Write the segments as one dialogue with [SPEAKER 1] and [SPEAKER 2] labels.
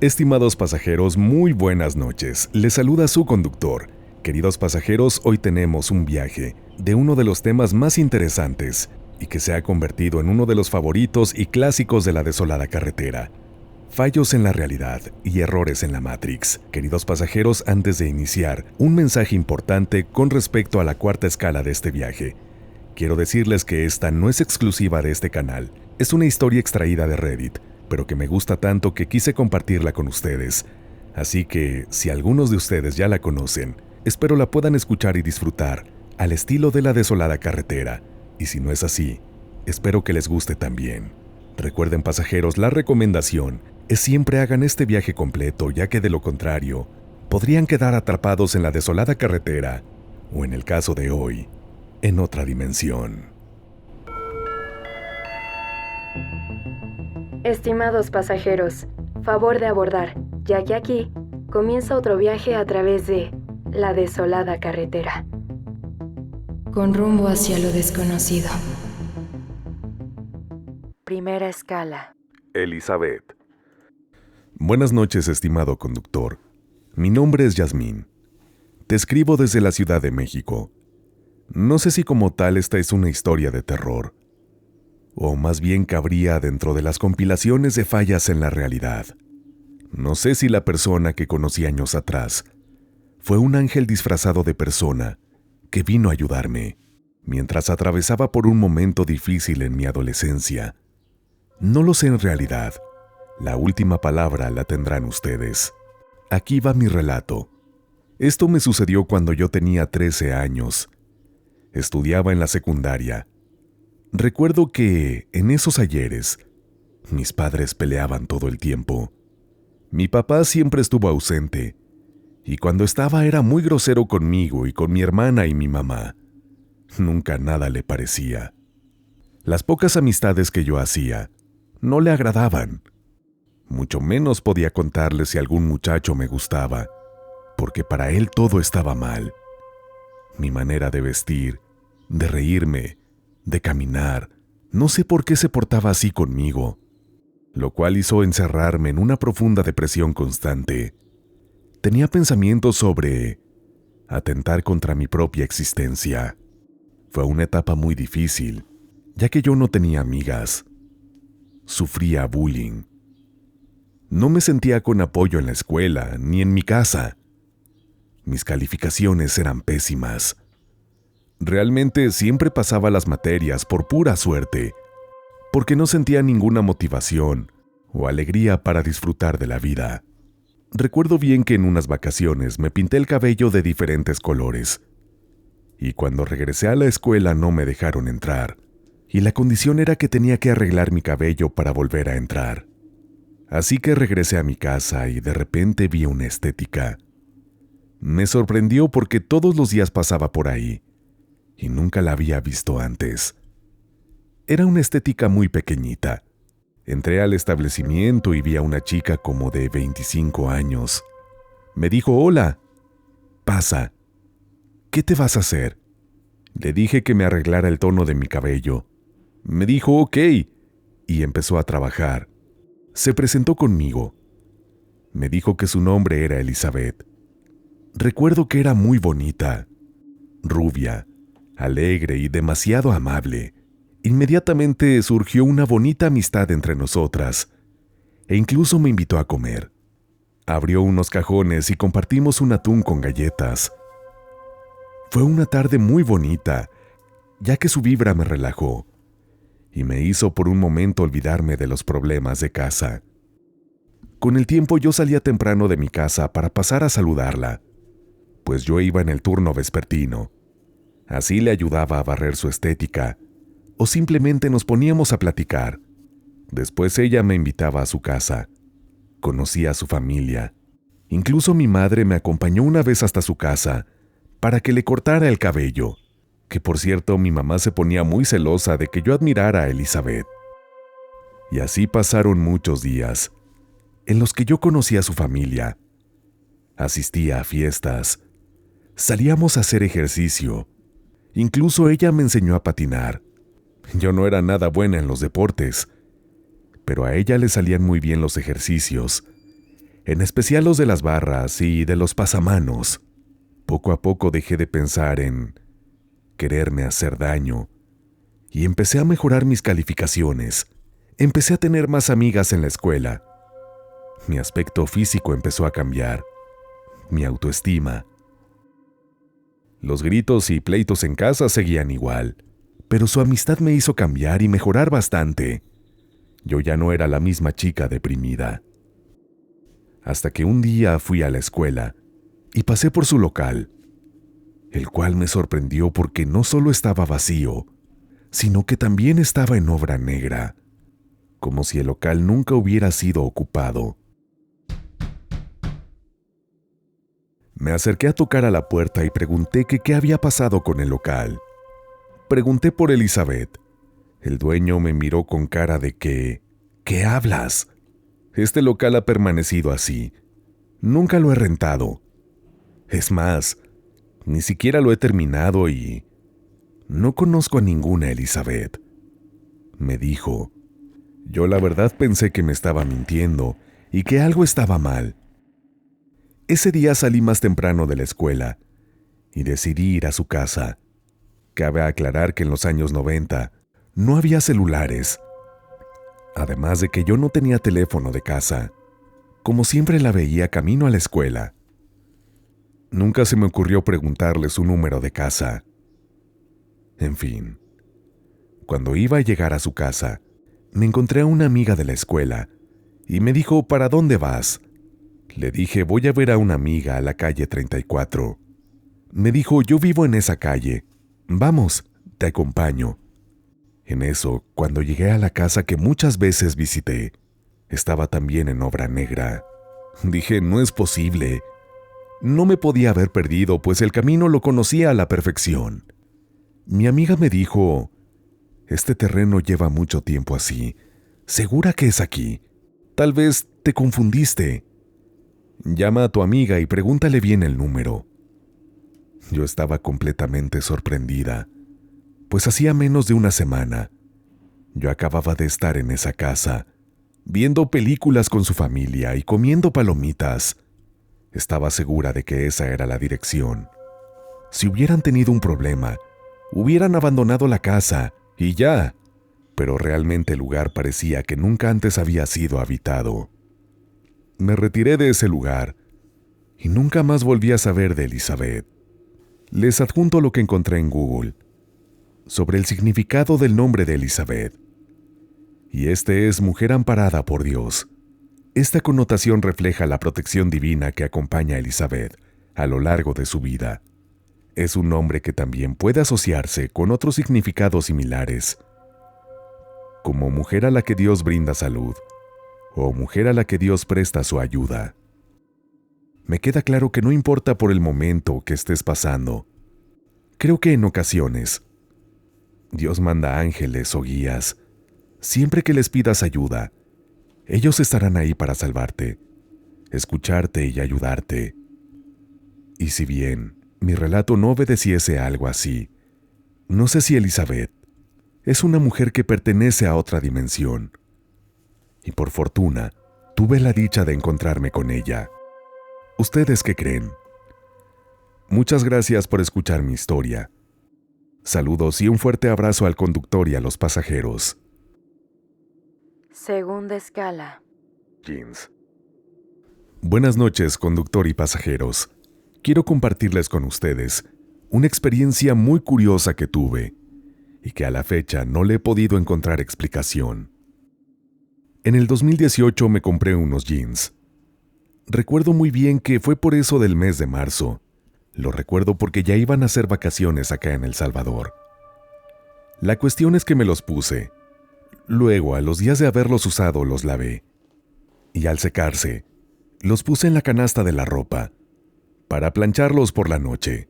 [SPEAKER 1] Estimados pasajeros, muy buenas noches. Les saluda su conductor. Queridos pasajeros, hoy tenemos un viaje de uno de los temas más interesantes y que se ha convertido en uno de los favoritos y clásicos de la desolada carretera. Fallos en la realidad y errores en la Matrix. Queridos pasajeros, antes de iniciar, un mensaje importante con respecto a la cuarta escala de este viaje. Quiero decirles que esta no es exclusiva de este canal. Es una historia extraída de Reddit, pero que me gusta tanto que quise compartirla con ustedes. Así que, si algunos de ustedes ya la conocen, espero la puedan escuchar y disfrutar al estilo de la desolada carretera. Y si no es así, espero que les guste también. Recuerden, pasajeros, la recomendación es siempre hagan este viaje completo, ya que de lo contrario, podrían quedar atrapados en la desolada carretera, o en el caso de hoy, en otra dimensión.
[SPEAKER 2] Estimados pasajeros, favor de abordar, ya que aquí comienza otro viaje a través de la desolada carretera, con rumbo hacia lo desconocido. Primera escala.
[SPEAKER 1] Elizabeth. Buenas noches, estimado conductor. Mi nombre es Yasmín. Te escribo desde la Ciudad de México. No sé si como tal esta es una historia de terror, o más bien cabría dentro de las compilaciones de fallas en la realidad. No sé si la persona que conocí años atrás fue un ángel disfrazado de persona que vino a ayudarme mientras atravesaba por un momento difícil en mi adolescencia. No lo sé en realidad. La última palabra la tendrán ustedes. Aquí va mi relato. Esto me sucedió cuando yo tenía 13 años. Estudiaba en la secundaria. Recuerdo que, en esos ayeres, mis padres peleaban todo el tiempo. Mi papá siempre estuvo ausente, y cuando estaba era muy grosero conmigo y con mi hermana y mi mamá. Nunca nada le parecía. Las pocas amistades que yo hacía no le agradaban. Mucho menos podía contarle si algún muchacho me gustaba, porque para él todo estaba mal. Mi manera de vestir, de reírme, de caminar, no sé por qué se portaba así conmigo, lo cual hizo encerrarme en una profunda depresión constante. Tenía pensamientos sobre atentar contra mi propia existencia. Fue una etapa muy difícil, ya que yo no tenía amigas. Sufría bullying. No me sentía con apoyo en la escuela ni en mi casa. Mis calificaciones eran pésimas. Realmente siempre pasaba las materias por pura suerte, porque no sentía ninguna motivación o alegría para disfrutar de la vida. Recuerdo bien que en unas vacaciones me pinté el cabello de diferentes colores, y cuando regresé a la escuela no me dejaron entrar, y la condición era que tenía que arreglar mi cabello para volver a entrar. Así que regresé a mi casa y de repente vi una estética. Me sorprendió porque todos los días pasaba por ahí, y nunca la había visto antes. Era una estética muy pequeñita. Entré al establecimiento y vi a una chica como de 25 años. Me dijo, «Hola, pasa. ¿Qué te vas a hacer?». Le dije que me arreglara el tono de mi cabello. Me dijo, «Ok», y empezó a trabajar. Se presentó conmigo. Me dijo que su nombre era Elizabeth. Recuerdo que era muy bonita, rubia, alegre y demasiado amable. Inmediatamente surgió una bonita amistad entre nosotras, e incluso me invitó a comer. Abrió unos cajones y compartimos un atún con galletas. Fue una tarde muy bonita, ya que su vibra me relajó, y me hizo por un momento olvidarme de los problemas de casa. Con el tiempo yo salía temprano de mi casa para pasar a saludarla, pues yo iba en el turno vespertino. Así le ayudaba a barrer su estética, o simplemente nos poníamos a platicar. Después ella me invitaba a su casa. Conocí a su familia. Incluso mi madre me acompañó una vez hasta su casa para que le cortara el cabello, que por cierto mi mamá se ponía muy celosa de que yo admirara a Elizabeth. Y así pasaron muchos días, en los que yo conocí a su familia. Asistía a fiestas. Salíamos a hacer ejercicio. Incluso ella me enseñó a patinar. Yo no era nada buena en los deportes, pero a ella le salían muy bien los ejercicios, en especial los de las barras y de los pasamanos. Poco a poco dejé de pensar en quererme hacer daño y empecé a mejorar mis calificaciones. Empecé a tener más amigas en la escuela. Mi aspecto físico empezó a cambiar, mi autoestima. Los gritos y pleitos en casa seguían igual, pero su amistad me hizo cambiar y mejorar bastante. Yo ya no era la misma chica deprimida. Hasta que un día fui a la escuela y pasé por su local, el cual me sorprendió porque no solo estaba vacío, sino que también estaba en obra negra, como si el local nunca hubiera sido ocupado. Me acerqué a tocar a la puerta y pregunté que qué había pasado con el local. Pregunté por Elizabeth. El dueño me miró con cara de que ¿qué hablas? Este local ha permanecido así. Nunca lo he rentado. Es más, ni siquiera lo he terminado y no conozco a ninguna Elizabeth. Me dijo. Yo la verdad pensé que me estaba mintiendo y que algo estaba mal. Ese día salí más temprano de la escuela y decidí ir a su casa. Cabe aclarar que en los años 90 no había celulares. Además de que yo no tenía teléfono de casa. Como siempre la veía camino a la escuela. Nunca se me ocurrió preguntarle su número de casa. En fin, cuando iba a llegar a su casa, me encontré a una amiga de la escuela y me dijo, ¿para dónde vas? Le dije, voy a ver a una amiga a la calle 34. Me dijo, yo vivo en esa calle. Vamos, te acompaño. En eso, cuando llegué a la casa que muchas veces visité, estaba también en obra negra. Dije, no es posible. No me podía haber perdido, pues el camino lo conocía a la perfección. Mi amiga me dijo, este terreno lleva mucho tiempo así. ¿Segura que es aquí? Tal vez te confundiste. Llama a tu amiga y pregúntale bien el número. Yo estaba completamente sorprendida, pues hacía menos de una semana. Yo acababa de estar en esa casa, viendo películas con su familia y comiendo palomitas. Estaba segura de que esa era la dirección. Si hubieran tenido un problema, hubieran abandonado la casa y ya, pero realmente el lugar parecía que nunca antes había sido habitado. Me retiré de ese lugar y nunca más volví a saber de Elizabeth. Les adjunto lo que encontré en Google sobre el significado del nombre de Elizabeth. Y este es mujer amparada por Dios. Esta connotación refleja la protección divina que acompaña a Elizabeth a lo largo de su vida. Es un nombre que también puede asociarse con otros significados similares, como mujer a la que Dios brinda salud, o mujer a la que Dios presta su ayuda. Me queda claro que no importa por el momento que estés pasando. Creo que en ocasiones, Dios manda ángeles o guías. Siempre que les pidas ayuda, ellos estarán ahí para salvarte, escucharte y ayudarte. Y si bien mi relato no obedeciese a algo así, no sé si Elizabeth es una mujer que pertenece a otra dimensión. Y por fortuna, tuve la dicha de encontrarme con ella. ¿Ustedes qué creen? Muchas gracias por escuchar mi historia. Saludos y un fuerte abrazo al conductor y a los pasajeros.
[SPEAKER 2] Segunda escala.
[SPEAKER 1] Jeans. Buenas noches, conductor y pasajeros. Quiero compartirles con ustedes una experiencia muy curiosa que tuve y que a la fecha no le he podido encontrar explicación. En el 2018 me compré unos jeans. Recuerdo muy bien que fue por eso del mes de marzo. Lo recuerdo porque ya iban a hacer vacaciones acá en El Salvador. La cuestión es que me los puse. Luego, a los días de haberlos usado, los lavé. Y al secarse, los puse en la canasta de la ropa, para plancharlos por la noche.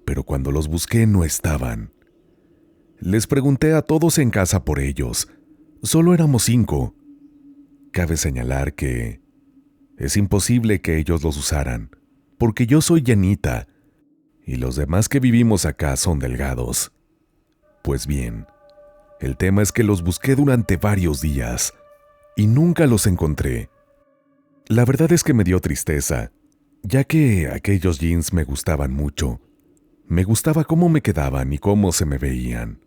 [SPEAKER 1] Pero cuando los busqué no estaban. Les pregunté a todos en casa por ellos. Solo éramos 5. Cabe señalar que es imposible que ellos los usaran, porque yo soy llenita y los demás que vivimos acá son delgados. Pues bien, el tema es que los busqué durante varios días y nunca los encontré. La verdad es que me dio tristeza, ya que aquellos jeans me gustaban mucho. Me gustaba cómo me quedaban y cómo se me veían.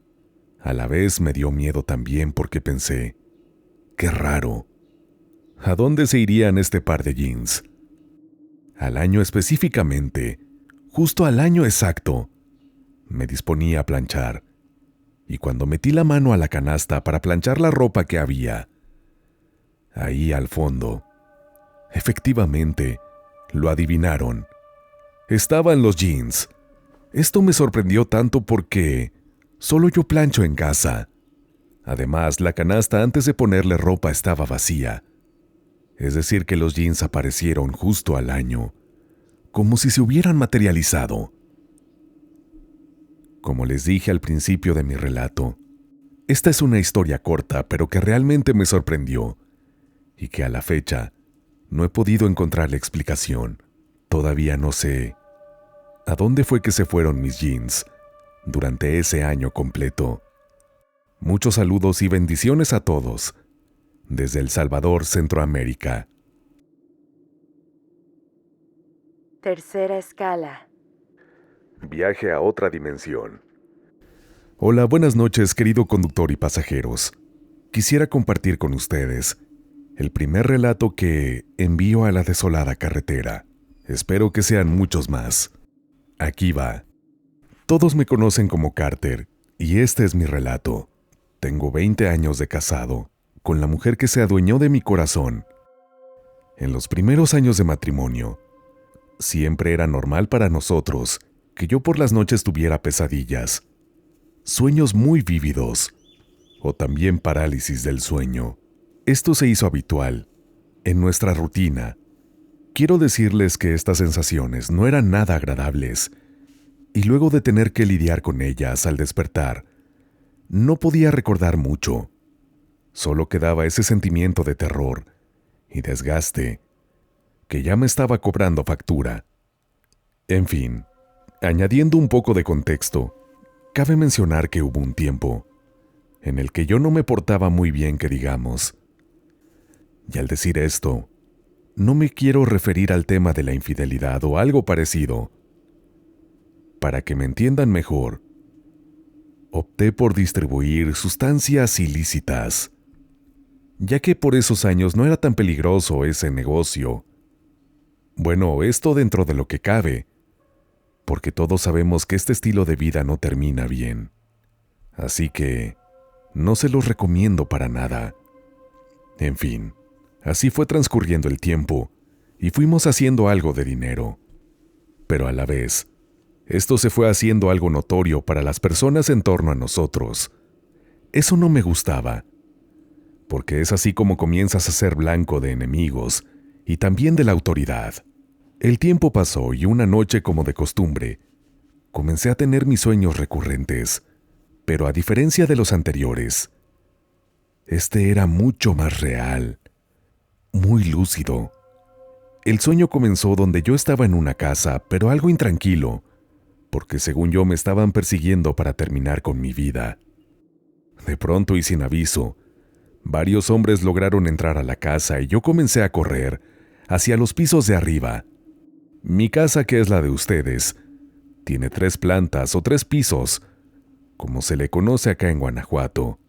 [SPEAKER 1] A la vez me dio miedo también porque pensé, qué raro, ¿a dónde se irían este par de jeans? Al año específicamente, justo al año exacto, me disponía a planchar, y cuando metí la mano a la canasta para planchar la ropa que había, ahí al fondo, efectivamente, lo adivinaron. Estaban los jeans. Esto me sorprendió tanto porque solo yo plancho en casa. Además, la canasta antes de ponerle ropa estaba vacía. Es decir, que los jeans aparecieron justo al año, como si se hubieran materializado. Como les dije al principio de mi relato, esta es una historia corta, pero que realmente me sorprendió, y que a la fecha no he podido encontrar la explicación. Todavía no sé a dónde fue que se fueron mis jeans durante ese año completo. Muchos saludos y bendiciones a todos, desde El Salvador, Centroamérica.
[SPEAKER 2] Tercera escala.
[SPEAKER 1] Viaje a otra dimensión. Hola, buenas noches, querido conductor y pasajeros. Quisiera compartir con ustedes el primer relato que envío a la desolada carretera. Espero que sean muchos más. Aquí va. Todos me conocen como Carter, y este es mi relato. Tengo 20 años de casado, con la mujer que se adueñó de mi corazón. En los primeros años de matrimonio, siempre era normal para nosotros que yo por las noches tuviera pesadillas, sueños muy vívidos, o también parálisis del sueño. Esto se hizo habitual en nuestra rutina. Quiero decirles que estas sensaciones no eran nada agradables, y luego de tener que lidiar con ellas al despertar, no podía recordar mucho. Solo quedaba ese sentimiento de terror y desgaste que ya me estaba cobrando factura. En fin, añadiendo un poco de contexto, cabe mencionar que hubo un tiempo en el que yo no me portaba muy bien, que digamos. Y al decir esto, no me quiero referir al tema de la infidelidad o algo parecido. Para que me entiendan mejor, opté por distribuir sustancias ilícitas, ya que por esos años no era tan peligroso ese negocio. Bueno, esto dentro de lo que cabe, porque todos sabemos que este estilo de vida no termina bien. Así que no se los recomiendo para nada. En fin, así fue transcurriendo el tiempo y fuimos haciendo algo de dinero. Pero a la vez, esto se fue haciendo algo notorio para las personas en torno a nosotros. Eso no me gustaba, porque es así como comienzas a ser blanco de enemigos y también de la autoridad. El tiempo pasó y una noche, como de costumbre, comencé a tener mis sueños recurrentes, pero a diferencia de los anteriores, este era mucho más real, muy lúcido. El sueño comenzó donde yo estaba en una casa, pero algo intranquilo, porque según yo me estaban persiguiendo para terminar con mi vida. De pronto y sin aviso, varios hombres lograron entrar a la casa y yo comencé a correr hacia los pisos de arriba. Mi casa, que es la de ustedes, tiene 3 plantas o 3 pisos, como se le conoce acá en Guanajuato.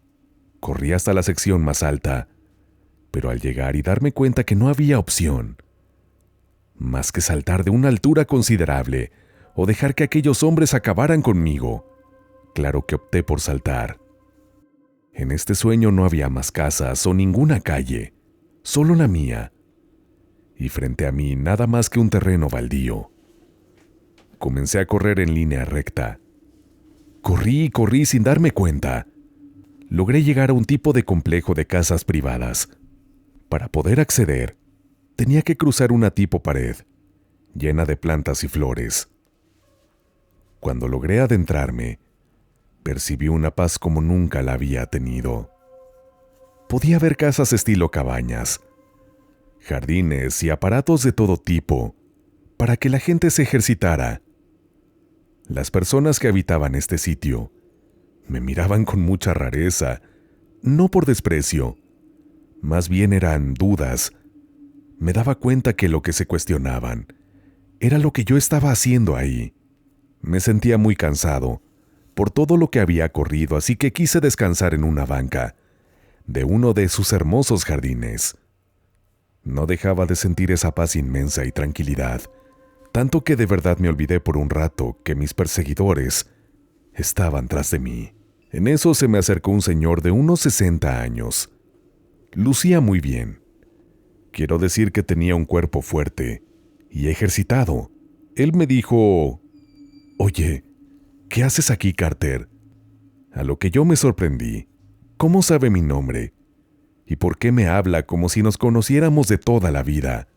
[SPEAKER 1] Corrí hasta la sección más alta, pero al llegar y darme cuenta que no había opción más que saltar de una altura considerable o dejar que aquellos hombres acabaran conmigo, claro que opté por saltar. En este sueño no había más casas o ninguna calle, solo la mía, y frente a mí nada más que un terreno baldío. Comencé a correr en línea recta. Corrí y corrí sin darme cuenta. Logré llegar a un tipo de complejo de casas privadas. Para poder acceder, tenía que cruzar una tipo pared, llena de plantas y flores. Cuando logré adentrarme, percibí una paz como nunca la había tenido. Podía ver casas estilo cabañas, jardines y aparatos de todo tipo para que la gente se ejercitara. Las personas que habitaban este sitio me miraban con mucha rareza, no por desprecio, más bien eran dudas, Me daba cuenta que lo que se cuestionaban era lo que yo estaba haciendo ahí. Me sentía muy cansado por todo lo que había corrido, así que quise descansar en una banca de uno de sus hermosos jardines. No dejaba de sentir esa paz inmensa y tranquilidad, tanto que de verdad me olvidé por un rato que mis perseguidores estaban tras de mí. En eso se me acercó un señor de unos 60 años. Lucía muy bien. Quiero decir que tenía un cuerpo fuerte y ejercitado. Él me dijo: «Oye, ¿qué haces aquí, Carter?». A lo que yo me sorprendí. ¿Cómo sabe mi nombre? ¿Y por qué me habla como si nos conociéramos de toda la vida?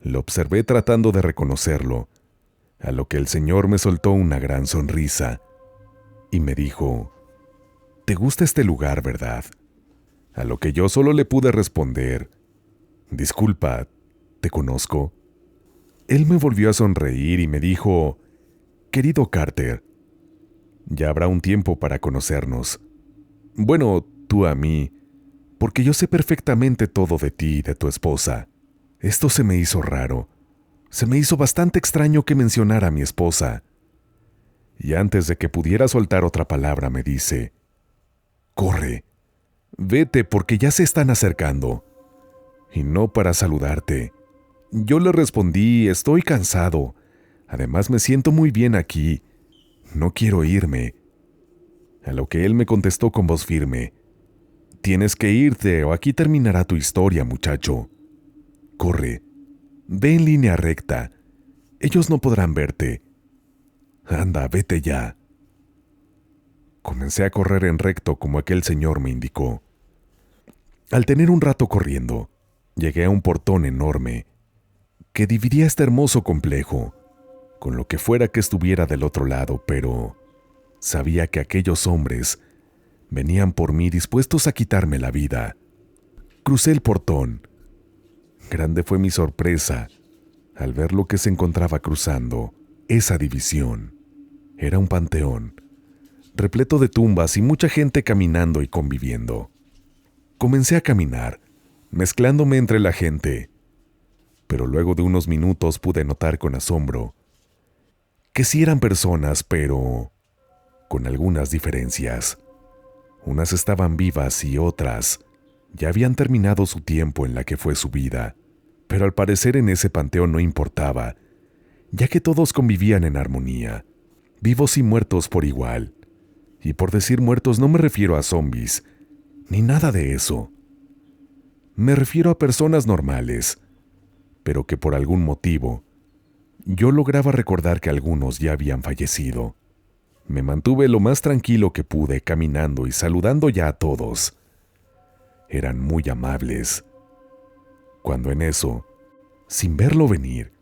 [SPEAKER 1] Lo observé tratando de reconocerlo, a lo que el señor me soltó una gran sonrisa y me dijo: «¿Te gusta este lugar, verdad?». A lo que yo solo le pude responder: «Disculpa, ¿te conozco?». Él me volvió a sonreír y me dijo: «Querido Carter, ya habrá un tiempo para conocernos. Bueno, tú a mí, porque yo sé perfectamente todo de ti y de tu esposa». Esto se me hizo raro. Se me hizo bastante extraño que mencionara a mi esposa. Y antes de que pudiera soltar otra palabra me dice: «Corre, vete porque ya se están acercando». Y no para saludarte. Yo le respondí: «Estoy cansado. Además me siento muy bien aquí. No quiero irme». A lo que él me contestó con voz firme: «Tienes que irte o aquí terminará tu historia, muchacho. Corre, ve en línea recta. Ellos no podrán verte. Anda, vete ya». Comencé a correr en recto como aquel señor me indicó. Al tener un rato corriendo, llegué a un portón enorme que dividía este hermoso complejo, con lo que fuera que estuviera del otro lado, pero sabía que aquellos hombres venían por mí dispuestos a quitarme la vida. Crucé el portón. Grande fue mi sorpresa al ver lo que se encontraba cruzando esa división. Era un panteón, repleto de tumbas y mucha gente caminando y conviviendo. Comencé a caminar, mezclándome entre la gente, pero luego de unos minutos pude notar con asombro que sí eran personas, pero con algunas diferencias. Unas estaban vivas y otras ya habían terminado su tiempo en la que fue su vida, pero al parecer en ese panteón no importaba, ya que todos convivían en armonía, vivos y muertos por igual. Y por decir muertos no me refiero a zombies, ni nada de eso. Me refiero a personas normales, pero que por algún motivo yo lograba recordar que algunos ya habían fallecido. Me mantuve lo más tranquilo que pude, caminando y saludando ya a todos. Eran muy amables. Cuando en eso, sin verlo venir,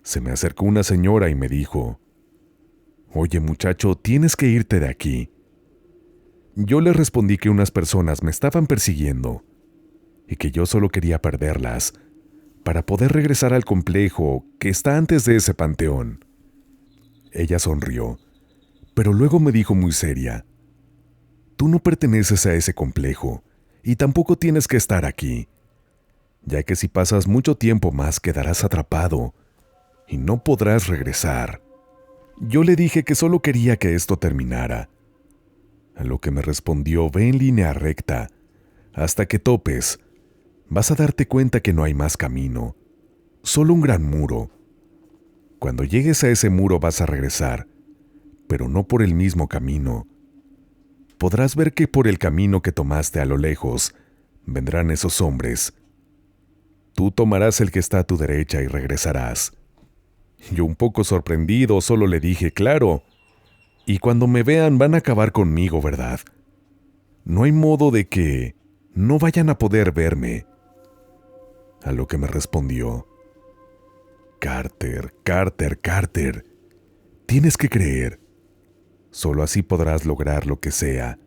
[SPEAKER 1] se me acercó una señora y me dijo: «Oye, muchacho, tienes que irte de aquí». Yo le respondí que unas personas me estaban persiguiendo y que yo solo quería perderlas para poder regresar al complejo que está antes de ese panteón. Ella sonrió, pero luego me dijo muy seria: «Tú no perteneces a ese complejo y tampoco tienes que estar aquí, ya que si pasas mucho tiempo más quedarás atrapado y no podrás regresar». Yo le dije que solo quería que esto terminara, a lo que me respondió: «Ve en línea recta, hasta que topes. Vas a darte cuenta que no hay más camino, solo un gran muro. Cuando llegues a ese muro vas a regresar, pero no por el mismo camino. Podrás ver que por el camino que tomaste a lo lejos vendrán esos hombres. Tú tomarás el que está a tu derecha y regresarás». Yo, un poco sorprendido, solo le dije: «Claro, y cuando me vean van a acabar conmigo, ¿verdad? No hay modo de que no vayan a poder verme». A lo que me respondió: «Carter, Carter, Carter, tienes que creer. Solo así podrás lograr lo que sea».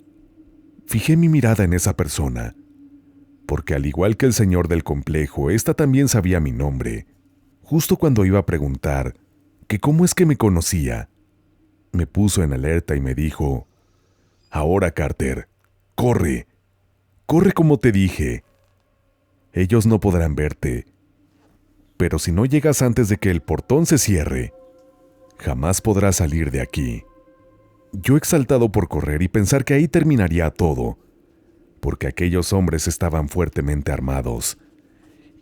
[SPEAKER 1] Fijé mi mirada en esa persona, porque al igual que el señor del complejo, ésta también sabía mi nombre. Justo cuando iba a preguntar que cómo es que me conocía, me puso en alerta y me dijo: «Ahora, Carter, corre, corre como te dije. Ellos no podrán verte, pero si no llegas antes de que el portón se cierre, jamás podrás salir de aquí. Yo exaltado por correr y pensar que ahí terminaría todo, porque aquellos hombres estaban fuertemente armados,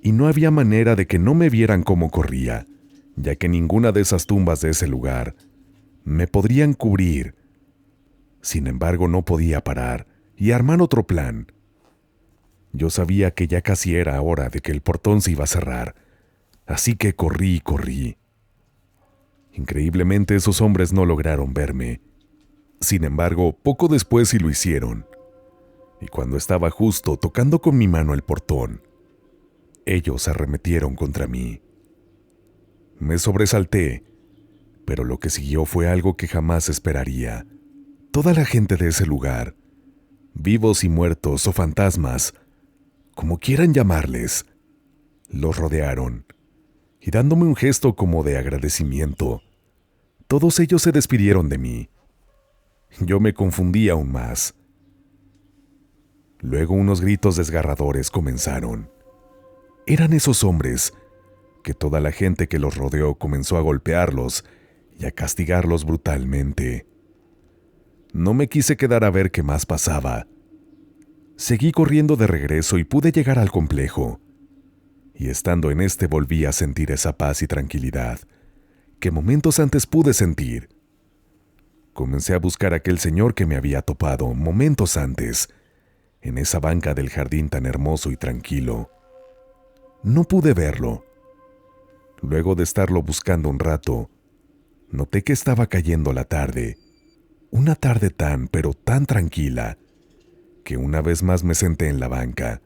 [SPEAKER 1] y no había manera de que no me vieran cómo corría, ya que ninguna de esas tumbas de ese lugar me podrían cubrir. Sin embargo, no podía parar y armar otro plan. Yo sabía que ya casi era hora de que el portón se iba a cerrar, así que corrí y corrí. Increíblemente, esos hombres no lograron verme. Sin embargo, poco después sí lo hicieron. Y cuando estaba justo tocando con mi mano el portón, ellos arremetieron contra mí. Me sobresalté, pero lo que siguió fue algo que jamás esperaría. Toda la gente de ese lugar, vivos y muertos o fantasmas, como quieran llamarles, los rodearon, y dándome un gesto como de agradecimiento, todos ellos se despidieron de mí. Yo me confundí aún más. Luego unos gritos desgarradores comenzaron. Eran esos hombres que toda la gente que los rodeó comenzó a golpearlos y a castigarlos brutalmente. No me quise quedar a ver qué más pasaba. Seguí corriendo de regreso y pude llegar al complejo. Y estando en este volví a sentir esa paz y tranquilidad que momentos antes pude sentir. Comencé a buscar a aquel señor que me había topado momentos antes, en esa banca del jardín tan hermoso y tranquilo. No pude verlo. Luego de estarlo buscando un rato, noté que estaba cayendo la tarde. Una tarde tan, pero tan tranquila, que una vez más me senté en la banca,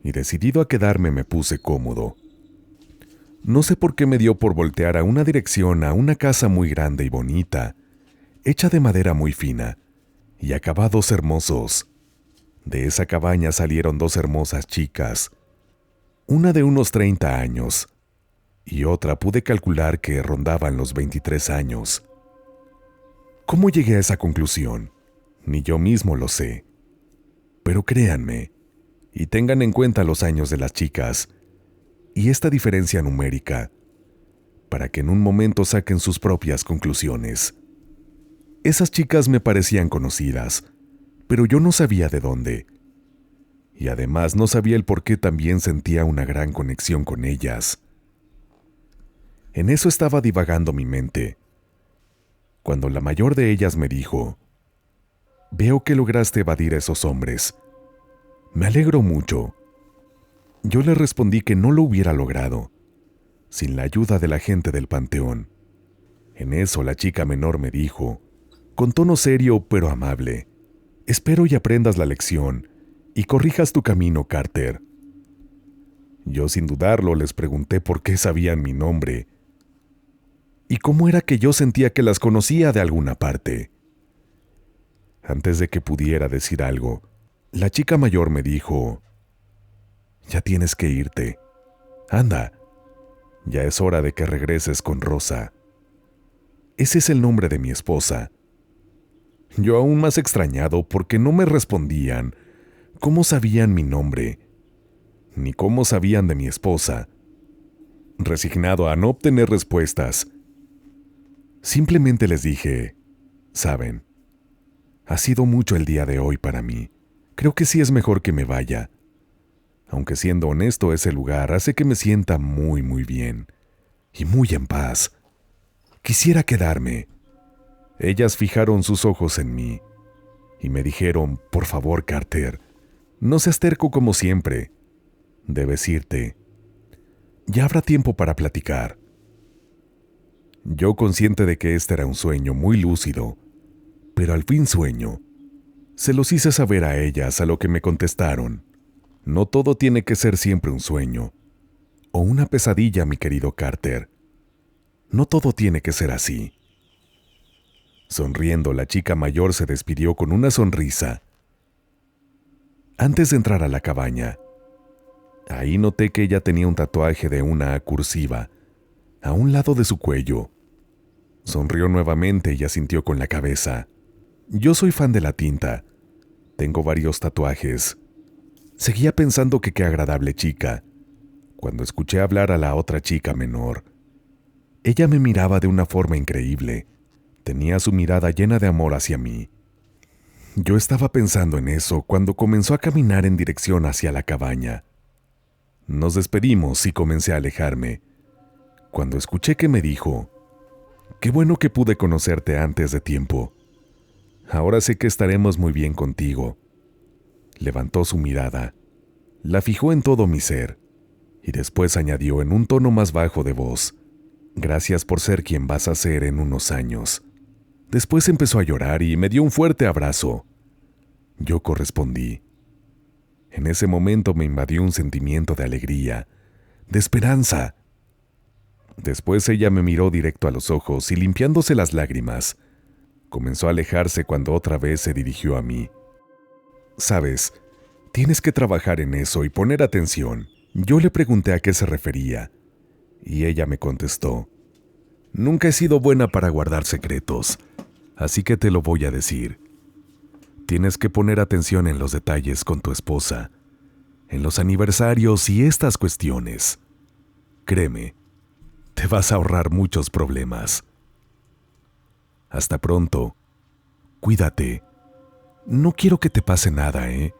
[SPEAKER 1] y decidido a quedarme me puse cómodo. No sé por qué me dio por voltear a una dirección a una casa muy grande y bonita, hecha de madera muy fina, y acabados hermosos. De esa cabaña salieron dos hermosas chicas, una de unos 30 años, y otra pude calcular que rondaban los 23 años. ¿Cómo llegué a esa conclusión? Ni yo mismo lo sé. Pero créanme, y tengan en cuenta los años de las chicas, y esta diferencia numérica, para que en un momento saquen sus propias conclusiones. Esas chicas me parecían conocidas, pero yo no sabía de dónde. Y además no sabía el por qué también sentía una gran conexión con ellas. En eso estaba divagando mi mente, cuando la mayor de ellas me dijo: «Veo que lograste evadir a esos hombres. Me alegro mucho». Yo le respondí que no lo hubiera logrado, sin la ayuda de la gente del panteón. En eso la chica menor me dijo, con tono serio pero amable: «Espero y aprendas la lección y corrijas tu camino, Carter». Yo sin dudarlo les pregunté por qué sabían mi nombre y cómo era que yo sentía que las conocía de alguna parte. Antes de que pudiera decir algo, la chica mayor me dijo: «Ya tienes que irte. Anda, ya es hora de que regreses con Rosa. Ese es el nombre de mi esposa». Yo aún más extrañado porque no me respondían cómo sabían mi nombre, ni cómo sabían de mi esposa. Resignado a no obtener respuestas, simplemente les dije: «Saben, ha sido mucho el día de hoy para mí. Creo que sí es mejor que me vaya. Aunque siendo honesto, ese lugar hace que me sienta muy, muy bien y muy en paz. Quisiera quedarme». Ellas fijaron sus ojos en mí y me dijeron: «Por favor, Carter, no seas terco como siempre. Debes irte. Ya habrá tiempo para platicar». Yo, consciente de que este era un sueño muy lúcido, pero al fin sueño, se los hice saber a ellas, a lo que me contestaron: «No todo tiene que ser siempre un sueño o una pesadilla, mi querido Carter. No todo tiene que ser así». Sonriendo, la chica mayor se despidió con una sonrisa. Antes de entrar a la cabaña, ahí noté que ella tenía un tatuaje de una A cursiva a un lado de su cuello. Sonrió nuevamente y asintió con la cabeza. Yo soy fan de la tinta. Tengo varios tatuajes. Seguía pensando que qué agradable chica, Cuando escuché hablar a la otra chica menor, ella me miraba de una forma increíble. Tenía su mirada llena de amor hacia mí. Yo estaba pensando en eso cuando comenzó a caminar en dirección hacia la cabaña. Nos despedimos y comencé a alejarme, cuando escuché que me dijo: «Qué bueno que pude conocerte antes de tiempo. Ahora sé que estaremos muy bien contigo». Levantó su mirada, la fijó en todo mi ser, y después añadió en un tono más bajo de voz: «Gracias por ser quien vas a ser en unos años». Después empezó a llorar y me dio un fuerte abrazo. Yo correspondí. En ese momento me invadió un sentimiento de alegría, de esperanza. Después ella me miró directo a los ojos y, limpiándose las lágrimas, comenzó a alejarse cuando otra vez se dirigió a mí. «Sabes, tienes que trabajar en eso y poner atención». Yo le pregunté a qué se refería, y ella me contestó: «Nunca he sido buena para guardar secretos, así que te lo voy a decir. Tienes que poner atención en los detalles con tu esposa, en los aniversarios y estas cuestiones. Créeme, te vas a ahorrar muchos problemas. Hasta pronto. Cuídate. No quiero que te pase nada, ¿eh?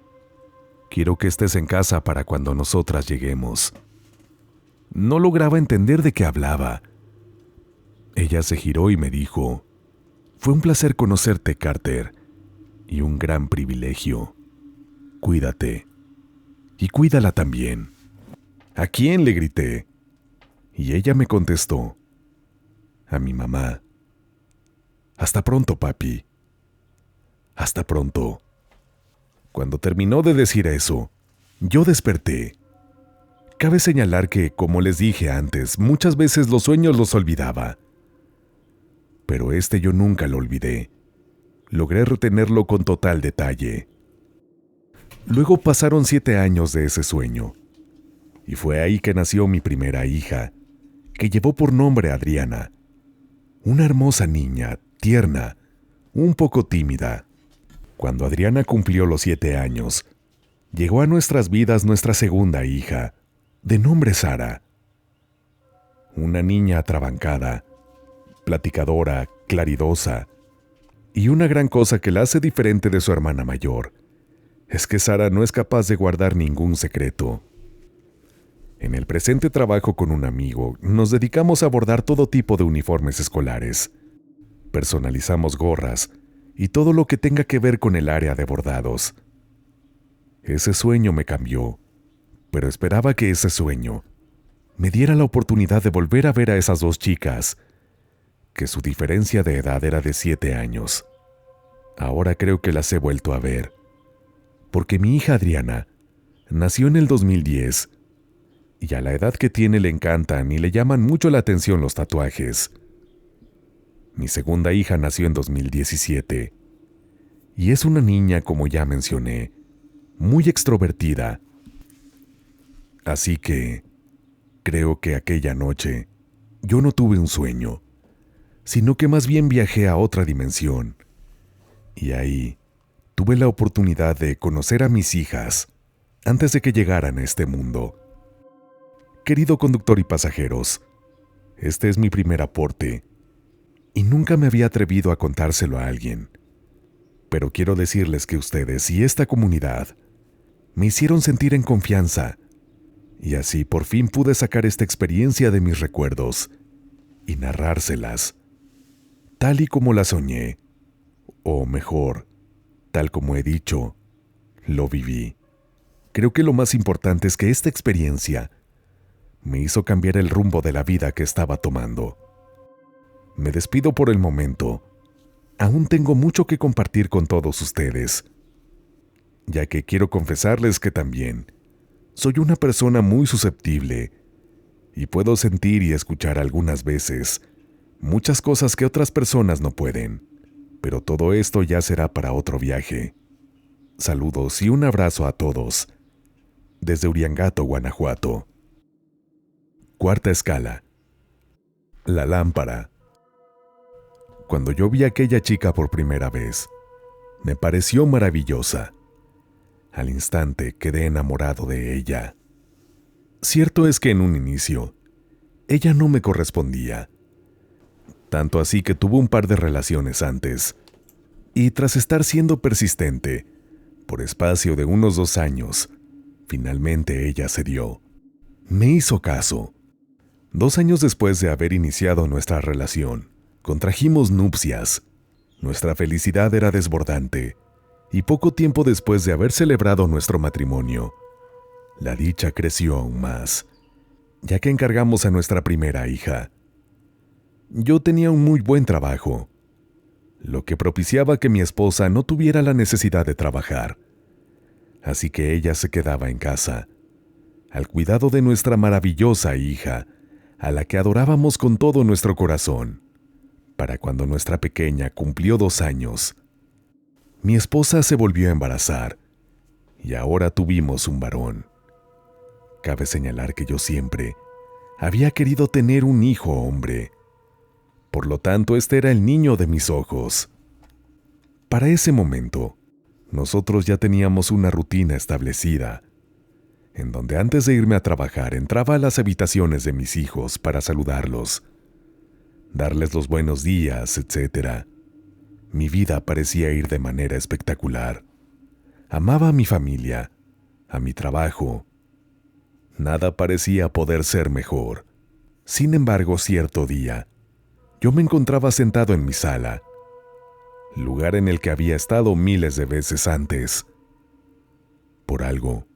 [SPEAKER 1] Quiero que estés en casa para cuando nosotras lleguemos». No lograba entender de qué hablaba. Ella se giró y me dijo: «Fue un placer conocerte, Carter, y un gran privilegio. Cuídate. Y cuídala también». «¿A quién?», le grité. Y ella me contestó: «A mi mamá». «Hasta pronto, papi». «Hasta pronto». Cuando terminó de decir eso, yo desperté. Cabe señalar que, como les dije antes, muchas veces los sueños los olvidaba. Pero yo nunca lo olvidé. Logré retenerlo con total detalle. Luego pasaron 7 años de ese sueño, y fue ahí que nació mi primera hija, que llevó por nombre Adriana. Una hermosa niña, tierna, un poco tímida. Cuando Adriana cumplió los 7 años, llegó a nuestras vidas nuestra segunda hija, de nombre Sara. Una niña atrabancada, platicadora, claridosa, y una gran cosa que la hace diferente de su hermana mayor es que Sara no es capaz de guardar ningún secreto. En el presente trabajo con un amigo, nos dedicamos a bordar todo tipo de uniformes escolares. Personalizamos gorras y todo lo que tenga que ver con el área de bordados. Ese sueño me cambió, pero esperaba que ese sueño me diera la oportunidad de volver a ver a esas 2 chicas, que su diferencia de edad era de 7 años. Ahora creo que las he vuelto a ver, porque mi hija Adriana nació en el 2010, y a la edad que tiene le encantan y le llaman mucho la atención los tatuajes. Mi segunda hija nació en 2017, y es una niña, como ya mencioné, muy extrovertida. Así que creo que aquella noche yo no tuve un sueño, sino que más bien viajé a otra dimensión, y ahí tuve la oportunidad de conocer a mis hijas antes de que llegaran a este mundo. Querido conductor y pasajeros, este es mi primer aporte, y nunca me había atrevido a contárselo a alguien. Pero quiero decirles que ustedes y esta comunidad me hicieron sentir en confianza, y así por fin pude sacar esta experiencia de mis recuerdos y narrárselas, tal y como la soñé, o mejor, tal como he dicho, lo viví. Creo que lo más importante es que esta experiencia me hizo cambiar el rumbo de la vida que estaba tomando. Me despido por el momento. Aún tengo mucho que compartir con todos ustedes, ya que quiero confesarles que también soy una persona muy susceptible y puedo sentir y escuchar algunas veces muchas cosas que otras personas no pueden, pero todo esto ya será para otro viaje. Saludos y un abrazo a todos, desde Uriangato, Guanajuato. Cuarta escala. La lámpara. Cuando yo vi a aquella chica por primera vez, me pareció maravillosa. Al instante quedé enamorado de ella. Cierto es que en un inicio, ella no me correspondía. Tanto así que tuvo un par de relaciones antes, y tras estar siendo persistente, por espacio de unos 2 años, finalmente ella cedió. Me hizo caso. 2 años después de haber iniciado nuestra relación, contrajimos nupcias. Nuestra felicidad era desbordante, y poco tiempo después de haber celebrado nuestro matrimonio, la dicha creció aún más, ya que encargamos a nuestra primera hija. Yo tenía un muy buen trabajo, lo que propiciaba que mi esposa no tuviera la necesidad de trabajar. Así que ella se quedaba en casa, al cuidado de nuestra maravillosa hija, a la que adorábamos con todo nuestro corazón. Para cuando nuestra pequeña cumplió 2 años, mi esposa se volvió a embarazar y ahora tuvimos un varón. Cabe señalar que yo siempre había querido tener un hijo hombre. Por lo tanto, este era el niño de mis ojos. Para ese momento, nosotros ya teníamos una rutina establecida, en donde antes de irme a trabajar entraba a las habitaciones de mis hijos para saludarlos, darles los buenos días, etc. Mi vida parecía ir de manera espectacular. Amaba a mi familia, a mi trabajo. Nada parecía poder ser mejor. Sin embargo, cierto día, yo me encontraba sentado en mi sala, lugar en el que había estado miles de veces antes. Por algo,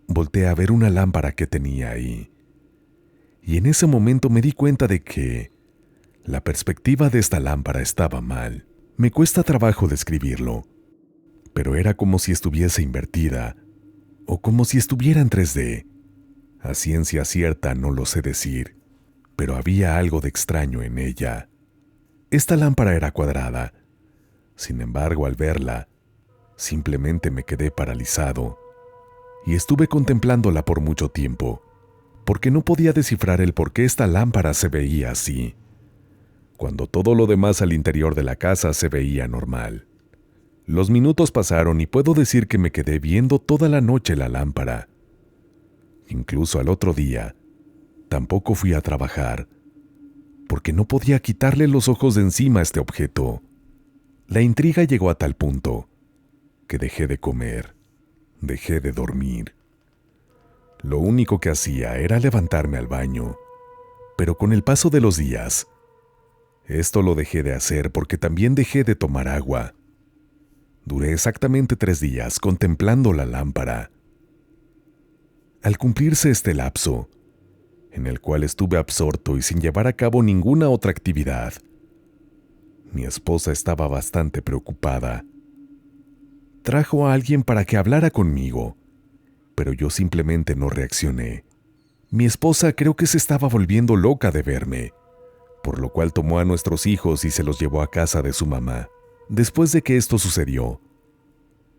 [SPEAKER 1] volteé a ver una lámpara que tenía ahí, y en ese momento me di cuenta de que la perspectiva de esta lámpara estaba mal. Me cuesta trabajo describirlo, pero era como si estuviese invertida, o como si estuviera en 3D. A ciencia cierta no lo sé decir, pero había algo de extraño en ella. Esta lámpara era cuadrada. Sin embargo, al verla, simplemente me quedé paralizado y estuve contemplándola por mucho tiempo, porque no podía descifrar el por qué esta lámpara se veía así, cuando todo lo demás al interior de la casa se veía normal. Los minutos pasaron y puedo decir que me quedé viendo toda la noche la lámpara. Incluso al otro día, tampoco fui a trabajar, porque no podía quitarle los ojos de encima a este objeto. La intriga llegó a tal punto que dejé de comer, dejé de dormir. Lo único que hacía era levantarme al baño, pero con el paso de los días, esto lo dejé de hacer porque también dejé de tomar agua. Duré exactamente 3 días contemplando la lámpara. Al cumplirse este lapso, en el cual estuve absorto y sin llevar a cabo ninguna otra actividad, mi esposa estaba bastante preocupada. Trajo a alguien para que hablara conmigo, pero yo simplemente no reaccioné. Mi esposa creo que se estaba volviendo loca de verme, por lo cual tomó a nuestros hijos y se los llevó a casa de su mamá. Después de que esto sucedió,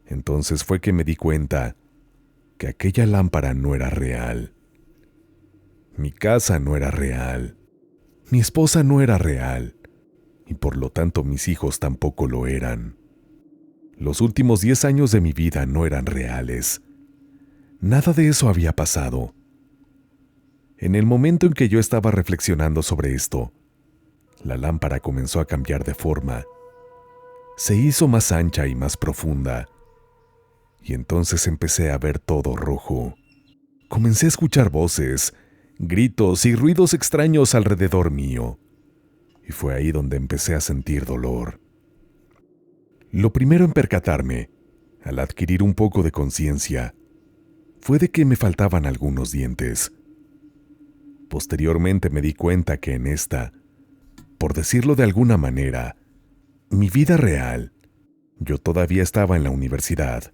[SPEAKER 1] entonces fue que me di cuenta que aquella lámpara no era real. Mi casa no era real. Mi esposa no era real. Y por lo tanto mis hijos tampoco lo eran. Los últimos 10 años de mi vida no eran reales. Nada de eso había pasado. En el momento en que yo estaba reflexionando sobre esto, la lámpara comenzó a cambiar de forma. Se hizo más ancha y más profunda. Y entonces empecé a ver todo rojo. Comencé a escuchar voces, gritos y ruidos extraños alrededor mío. Y fue ahí donde empecé a sentir dolor. Lo primero en percatarme, al adquirir un poco de conciencia, fue de que me faltaban algunos dientes. Posteriormente me di cuenta que en esta, por decirlo de alguna manera, mi vida real, yo todavía estaba en la universidad.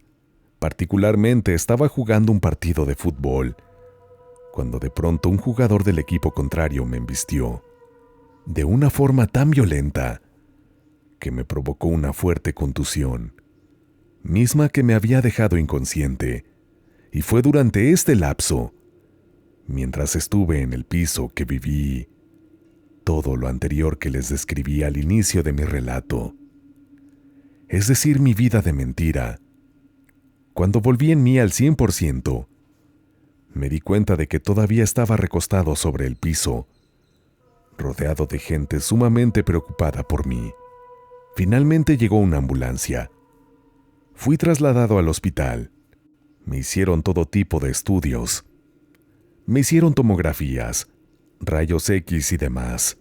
[SPEAKER 1] Particularmente estaba jugando un partido de fútbol, cuando de pronto un jugador del equipo contrario me embistió, de una forma tan violenta que me provocó una fuerte contusión, misma que me había dejado inconsciente, y fue durante este lapso, mientras estuve en el piso, que viví todo lo anterior que les describí al inicio de mi relato, es decir, mi vida de mentira. Cuando volví en mí al 100%, Me di cuenta de que todavía estaba recostado sobre el piso, rodeado de gente sumamente preocupada por mí. Finalmente llegó una ambulancia. Fui trasladado al hospital. Me hicieron todo tipo de estudios. Me hicieron tomografías, rayos X y demás.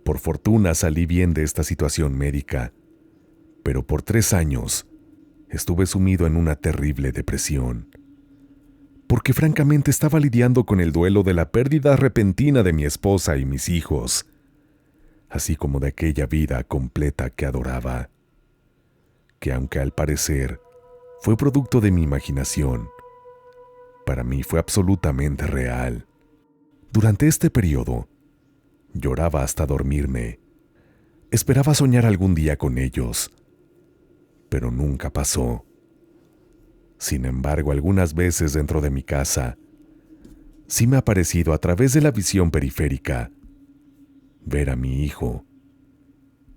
[SPEAKER 1] Por fortuna salí bien de esta situación médica, pero por 3 años estuve sumido en una terrible depresión, porque francamente estaba lidiando con el duelo de la pérdida repentina de mi esposa y mis hijos, así como de aquella vida completa que adoraba, que aunque al parecer fue producto de mi imaginación, para mí fue absolutamente real. Durante este periodo, lloraba hasta dormirme. Esperaba soñar algún día con ellos, pero nunca pasó. Sin embargo, algunas veces dentro de mi casa, sí me ha parecido a través de la visión periférica ver a mi hijo,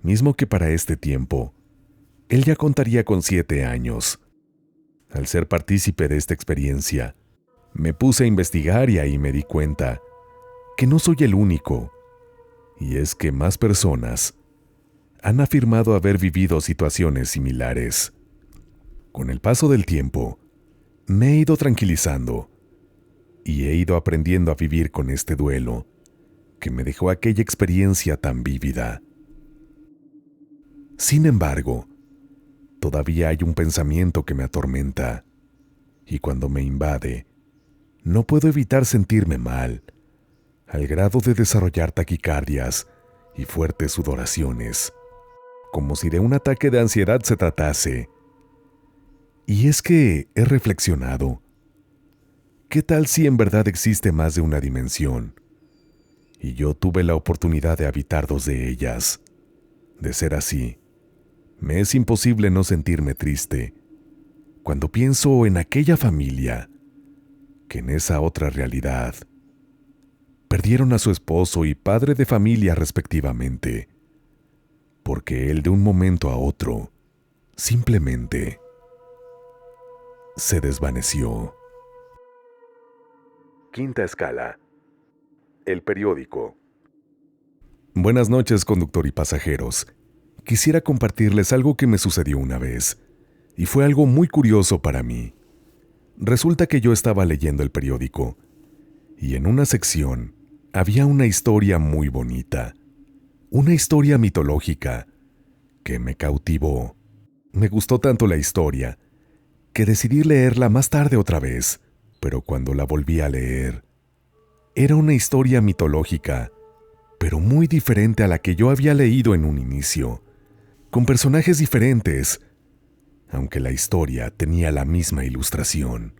[SPEAKER 1] mismo que para este tiempo, él ya contaría con 7 años. Al ser partícipe de esta experiencia, me puse a investigar y ahí me di cuenta que no soy el único, y es que más personas han afirmado haber vivido situaciones similares. Con el paso del tiempo, me he ido tranquilizando y he ido aprendiendo a vivir con este duelo que me dejó aquella experiencia tan vívida. Sin embargo, todavía hay un pensamiento que me atormenta, y cuando me invade, no puedo evitar sentirme mal, al grado de desarrollar taquicardias y fuertes sudoraciones, como si de un ataque de ansiedad se tratase. Y es que he reflexionado, ¿qué tal si en verdad existe más de una dimensión? Y yo tuve la oportunidad de habitar 2 de ellas. De ser así, me es imposible no sentirme triste cuando pienso en aquella familia que en esa otra realidad perdieron a su esposo y padre de familia respectivamente, porque él de un momento a otro simplemente se desvaneció. Quinta escala. El periódico. Buenas noches, conductor y pasajeros. Quisiera compartirles algo que me sucedió una vez, y fue algo muy curioso para mí. Resulta que yo estaba leyendo el periódico, y en una sección había una historia muy bonita, una historia mitológica, que me cautivó. Me gustó tanto la historia, que decidí leerla más tarde otra vez, pero cuando la volví a leer, era una historia mitológica, pero muy diferente a la que yo había leído en un inicio, con personajes diferentes, aunque la historia tenía la misma ilustración.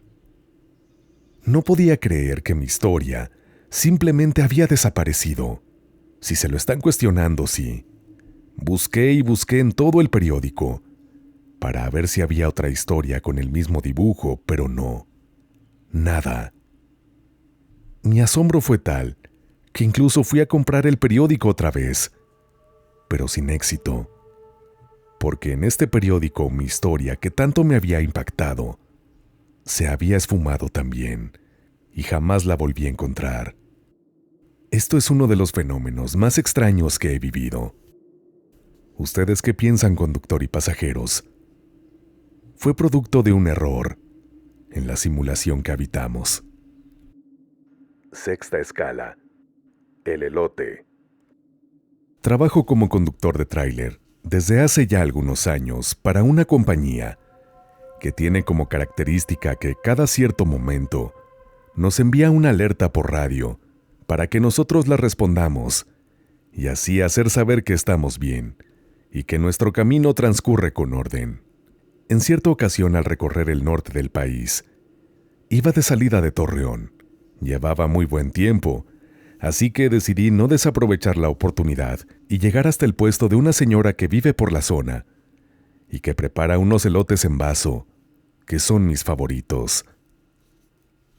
[SPEAKER 1] No podía creer que mi historia simplemente había desaparecido. Si se lo están cuestionando, sí. Busqué y busqué en todo el periódico para ver si había otra historia con el mismo dibujo, pero no. Nada. Mi asombro fue tal que incluso fui a comprar el periódico otra vez, pero sin éxito, porque en este periódico mi historia que tanto me había impactado se había esfumado también y jamás la volví a encontrar. Esto es uno de los fenómenos más extraños que he vivido. ¿Ustedes qué piensan, conductor y pasajeros? Fue producto de un error en la simulación que habitamos. Sexta escala. El elote. Trabajo como conductor de tráiler desde hace ya algunos años para una compañía que tiene como característica que cada cierto momento nos envía una alerta por radio para que nosotros la respondamos y así hacer saber que estamos bien y que nuestro camino transcurre con orden. En cierta ocasión, al recorrer el norte del país, iba de salida de Torreón. Llevaba muy buen tiempo, así que decidí no desaprovechar la oportunidad y llegar hasta el puesto de una señora que vive por la zona y que prepara unos elotes en vaso, que son mis favoritos.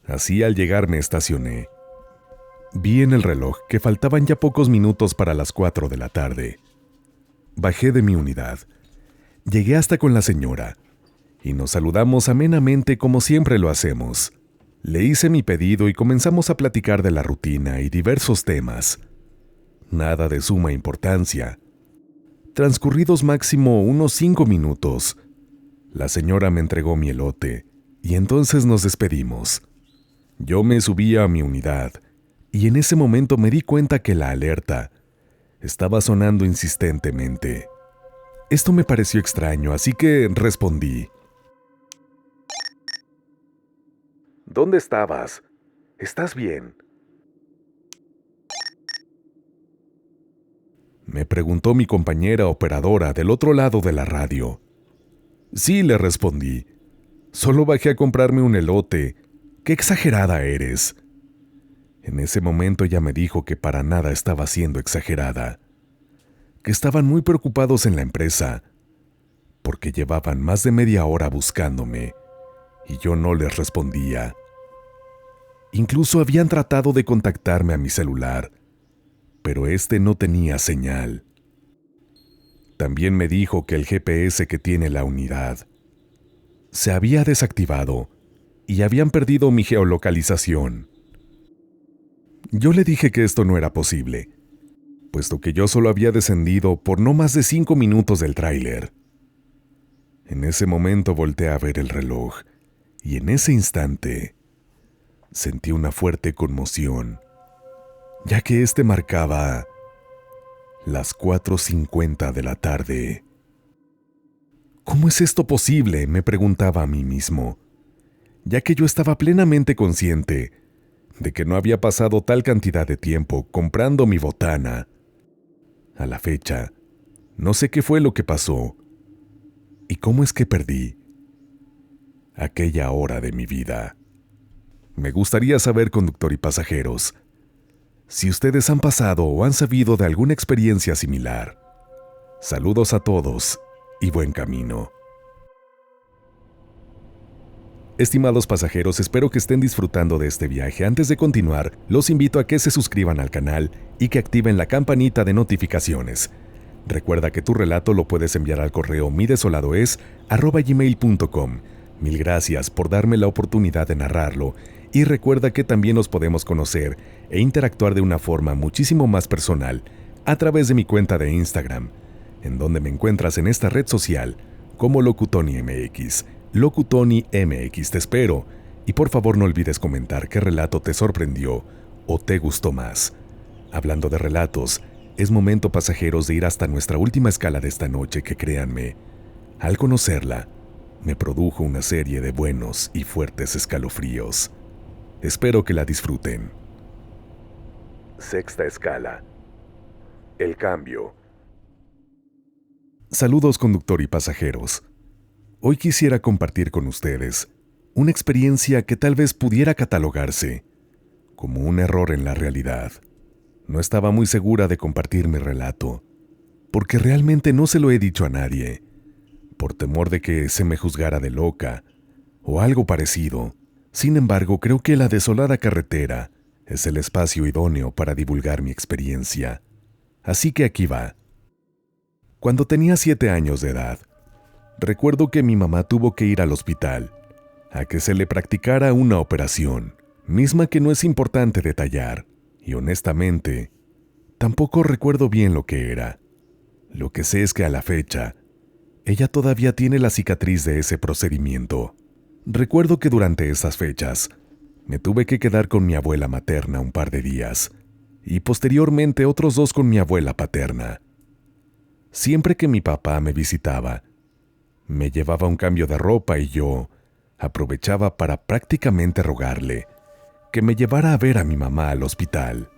[SPEAKER 1] Así al llegar me estacioné. Vi en el reloj que faltaban ya pocos minutos para las 4 de la tarde. Bajé de mi unidad. Llegué hasta con la señora y nos saludamos amenamente como siempre lo hacemos. Le hice mi pedido y comenzamos a platicar de la rutina y diversos temas. Nada de suma importancia. Transcurridos máximo unos 5 minutos, la señora me entregó mi elote y entonces nos despedimos. Yo me subí a mi unidad y en ese momento me di cuenta que la alerta estaba sonando insistentemente. Esto me pareció extraño, así que respondí. ¿Dónde estabas? ¿Estás bien? Me preguntó mi compañera operadora del otro lado de la radio. Sí, le respondí. Solo bajé a comprarme un elote. ¡Qué exagerada eres! En ese momento ella me dijo que para nada estaba siendo exagerada, que estaban muy preocupados en la empresa, porque llevaban más de media hora buscándome, y yo no les respondía. Incluso habían tratado de contactarme a mi celular, pero este no tenía señal. También me dijo que el GPS que tiene la unidad se había desactivado y habían perdido mi geolocalización. Yo le dije que esto no era posible, puesto que yo solo había descendido por no más de 5 minutos del tráiler. En ese momento volteé a ver el reloj y en ese instante sentí una fuerte conmoción, ya que este marcaba las 4:50 de la tarde. ¿Cómo es esto posible?, me preguntaba a mí mismo, ya que yo estaba plenamente consciente de que no había pasado tal cantidad de tiempo comprando mi botana. A la fecha, no sé qué fue lo que pasó y cómo es que perdí aquella hora de mi vida. Me gustaría saber, conductor y pasajeros, si ustedes han pasado o han sabido de alguna experiencia similar. Saludos a todos y buen camino. Estimados pasajeros, espero que estén disfrutando de este viaje. Antes de continuar, los invito a que se suscriban al canal y que activen la campanita de notificaciones. Recuerda que tu relato lo puedes enviar al correo midesoladoes@gmail.com. Mil gracias por darme la oportunidad de narrarlo y recuerda que también nos podemos conocer e interactuar de una forma muchísimo más personal a través de mi cuenta de Instagram, en donde me encuentras en esta red social como LocuTonyMX. LocuTonyMX, te espero y por favor no olvides comentar qué relato te sorprendió o te gustó más. Hablando de relatos, es momento, pasajeros, de ir hasta nuestra última escala de esta noche que, créanme, al conocerla, me produjo una serie de buenos y fuertes escalofríos. Espero que la disfruten. Sexta escala. El cambio. Saludos, conductor y pasajeros. Hoy quisiera compartir con ustedes una experiencia que tal vez pudiera catalogarse como un error en la realidad. No estaba muy segura de compartir mi relato, porque realmente no se lo he dicho a nadie, por temor de que se me juzgara de loca o algo parecido. Sin embargo, creo que la desolada carretera es el espacio idóneo para divulgar mi experiencia. Así que aquí va. Cuando tenía 7 años de edad, recuerdo que mi mamá tuvo que ir al hospital a que se le practicara una operación, misma que no es importante detallar, y honestamente, tampoco recuerdo bien lo que era. Lo que sé es que a la fecha, ella todavía tiene la cicatriz de ese procedimiento. Recuerdo que durante esas fechas, me tuve que quedar con mi abuela materna un par de días, y posteriormente otros 2 con mi abuela paterna. Siempre que mi papá me visitaba, me llevaba un cambio de ropa y yo aprovechaba para prácticamente rogarle que me llevara a ver a mi mamá al hospital.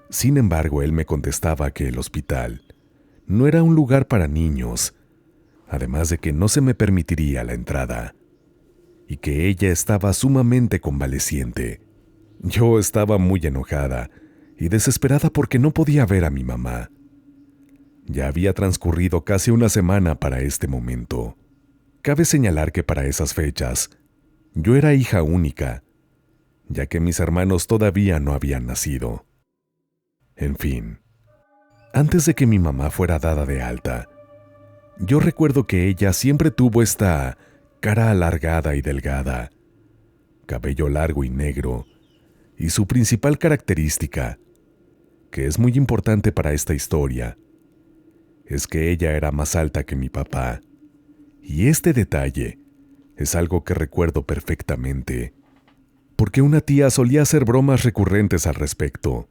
[SPEAKER 1] Sin embargo, él me contestaba que el hospital no era un lugar para niños, además de que no se me permitiría la entrada, y que ella estaba sumamente convaleciente. Yo estaba muy enojada y desesperada porque no podía ver a mi mamá. Ya había transcurrido casi una semana para este momento. Cabe señalar que para esas fechas, yo era hija única, ya que mis hermanos todavía no habían nacido. En fin, antes de que mi mamá fuera dada de alta, yo recuerdo que ella siempre tuvo esta cara alargada y delgada, cabello largo y negro, y su principal característica, que es muy importante para esta historia, es que ella era más alta que mi papá, y este detalle es algo que recuerdo perfectamente, porque una tía solía hacer bromas recurrentes al respecto.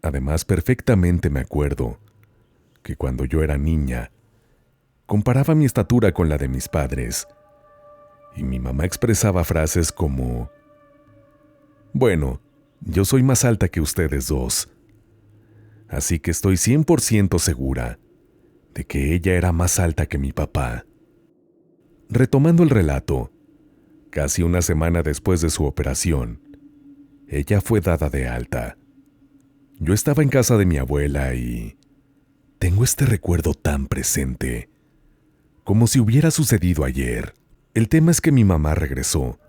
[SPEAKER 1] Además, perfectamente me acuerdo que cuando yo era niña, comparaba mi estatura con la de mis padres, y mi mamá expresaba frases como: bueno, yo soy más alta que ustedes dos, así que estoy 100% segura de que ella era más alta que mi papá. Retomando el relato, casi una semana después de su operación, ella fue dada de alta. Yo estaba en casa de mi abuela y tengo este recuerdo tan presente, como si hubiera sucedido ayer. El tema es que mi mamá regresó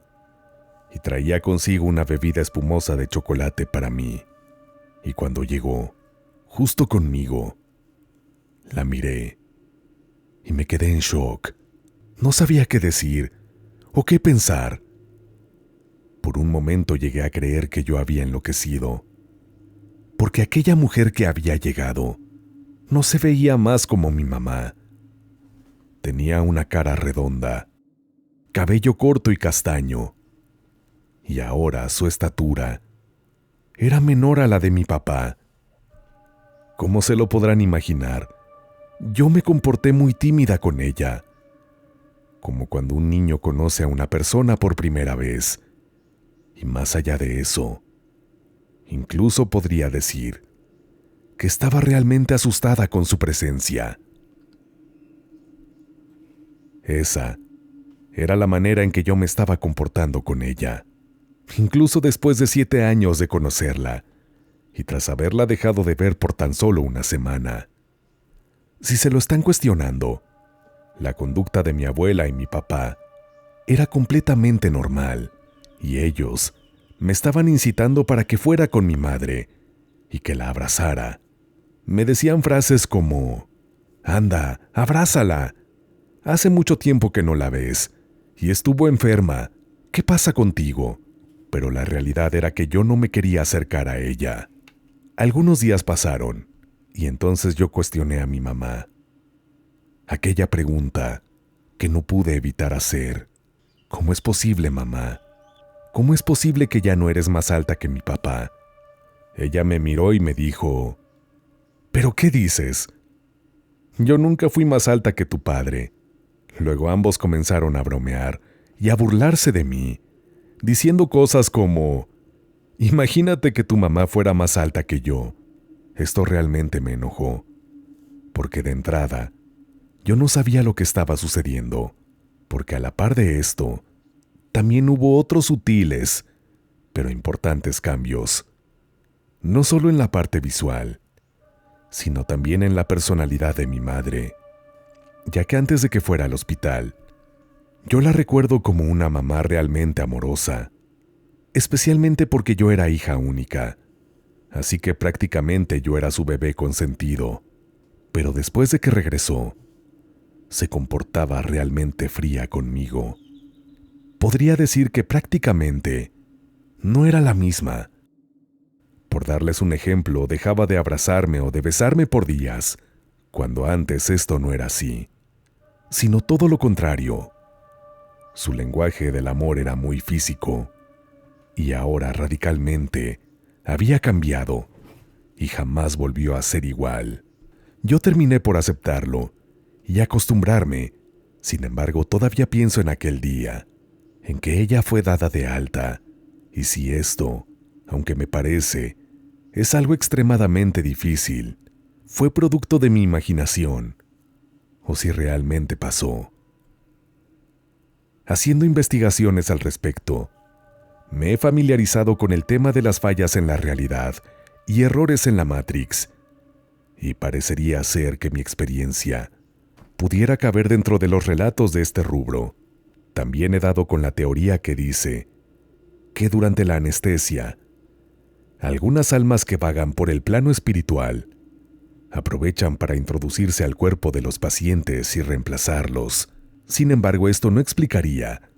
[SPEAKER 1] y traía consigo una bebida espumosa de chocolate para mí. Y cuando llegó, justo conmigo, la miré y me quedé en shock. No sabía qué decir o qué pensar. Por un momento llegué a creer que yo había enloquecido, porque aquella mujer que había llegado no se veía más como mi mamá. Tenía una cara redonda, cabello corto y castaño, y ahora su estatura era menor a la de mi papá. Como se lo podrán imaginar, yo me comporté muy tímida con ella, como cuando un niño conoce a una persona por primera vez. Y más allá de eso, incluso podría decir que estaba realmente asustada con su presencia. Esa era la manera en que yo me estaba comportando con ella, incluso después de 7 años de conocerla, y tras haberla dejado de ver por tan solo una semana. Si se lo están cuestionando, la conducta de mi abuela y mi papá era completamente normal, y ellos me estaban incitando para que fuera con mi madre y que la abrazara. Me decían frases como: anda, abrázala. Hace mucho tiempo que no la ves, y estuvo enferma. ¿Qué pasa contigo? Pero la realidad era que yo no me quería acercar a ella. Algunos días pasaron, y entonces yo cuestioné a mi mamá. Aquella pregunta que no pude evitar hacer: ¿cómo es posible, mamá? ¿Cómo es posible que ya no eres más alta que mi papá? Ella me miró y me dijo: ¿pero qué dices? Yo nunca fui más alta que tu padre. Luego ambos comenzaron a bromear y a burlarse de mí, diciendo cosas como: imagínate que tu mamá fuera más alta que yo. Esto realmente me enojó, porque de entrada, yo no sabía lo que estaba sucediendo, porque a la par de esto, también hubo otros sutiles, pero importantes cambios, no solo en la parte visual, sino también en la personalidad de mi madre, ya que antes de que fuera al hospital, yo la recuerdo como una mamá realmente amorosa, especialmente porque yo era hija única, así que prácticamente yo era su bebé consentido, pero después de que regresó, se comportaba realmente fría conmigo. Podría decir que prácticamente no era la misma. Por darles un ejemplo, dejaba de abrazarme o de besarme por días, cuando antes esto no era así, sino todo lo contrario. Su lenguaje del amor era muy físico, y ahora radicalmente había cambiado y jamás volvió a ser igual. Yo terminé por aceptarlo y acostumbrarme. Sin embargo, todavía pienso en aquel día, en que ella fue dada de alta, y si esto, aunque me parece, es algo extremadamente difícil, fue producto de mi imaginación, o si realmente pasó. Haciendo investigaciones al respecto, me he familiarizado con el tema de las fallas en la realidad y errores en la Matrix, y parecería ser que mi experiencia pudiera caber dentro de los relatos de este rubro. También he dado con la teoría que dice que durante la anestesia, algunas almas que vagan por el plano espiritual aprovechan para introducirse al cuerpo de los pacientes y reemplazarlos. Sin embargo, esto no explicaría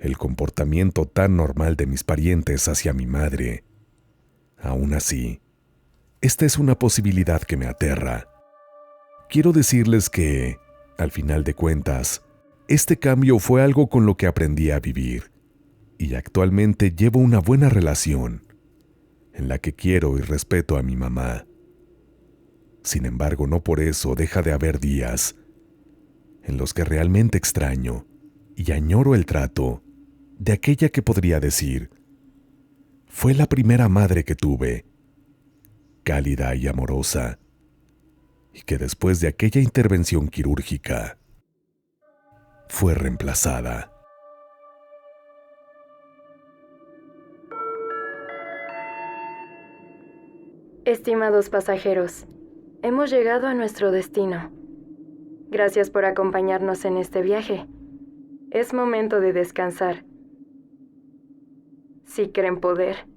[SPEAKER 1] el comportamiento tan normal de mis parientes hacia mi madre. Aún así, esta es una posibilidad que me aterra. Quiero decirles que, al final de cuentas, este cambio fue algo con lo que aprendí a vivir, y actualmente llevo una buena relación, en la que quiero y respeto a mi mamá. Sin embargo, no por eso deja de haber días en los que realmente extraño y añoro el trato de aquella que podría decir, fue la primera madre que tuve, cálida y amorosa, y que después de aquella intervención quirúrgica, fue reemplazada.
[SPEAKER 2] Estimados pasajeros, hemos llegado a nuestro destino. Gracias por acompañarnos en este viaje. Es momento de descansar. Si creen poder,